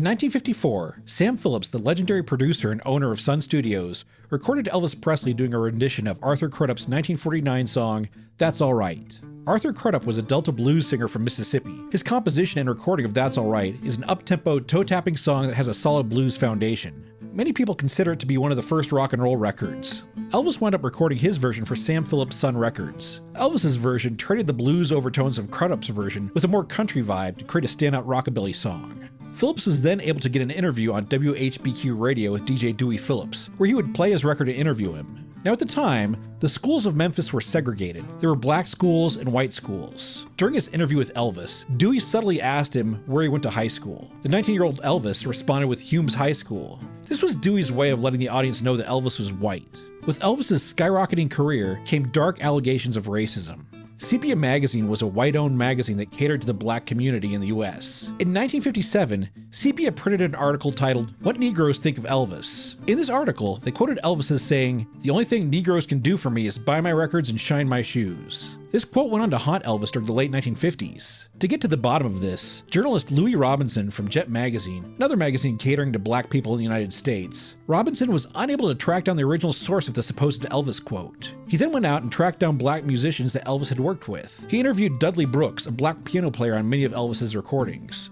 In 1954, Sam Phillips, the legendary producer and owner of Sun Studios, recorded Elvis Presley doing a rendition of Arthur Crudup's 1949 song, That's All Right. Arthur Crudup was a Delta blues singer from Mississippi. His composition and recording of That's All Right is an up-tempo, toe-tapping song that has a solid blues foundation. Many people consider it to be one of the first rock and roll records. Elvis wound up recording his version for Sam Phillips' Sun Records. Elvis's version traded the blues overtones of Crudup's version with a more country vibe to create a standout rockabilly song. Phillips was then able to get an interview on WHBQ radio with DJ Dewey Phillips, where he would play his record and interview him. Now at the time, the schools of Memphis were segregated. There were black schools and white schools. During his interview with Elvis, Dewey subtly asked him where he went to high school. The 19-year-old Elvis responded with Humes High School. This was Dewey's way of letting the audience know that Elvis was white. With Elvis's skyrocketing career came dark allegations of racism. Sepia Magazine was a white-owned magazine that catered to the black community in the US. In 1957, Sepia printed an article titled, What Negroes Think of Elvis. In this article, they quoted Elvis as saying, "The only thing Negroes can do for me is buy my records and shine my shoes." This quote went on to haunt Elvis during the late 1950s. To get to the bottom of this, journalist Louis Robinson from Jet Magazine, another magazine catering to black people in the United States, Robinson was unable to track down the original source of the supposed Elvis quote. He then went out and tracked down black musicians that Elvis had worked with. He interviewed Dudley Brooks, a black piano player on many of Elvis's recordings.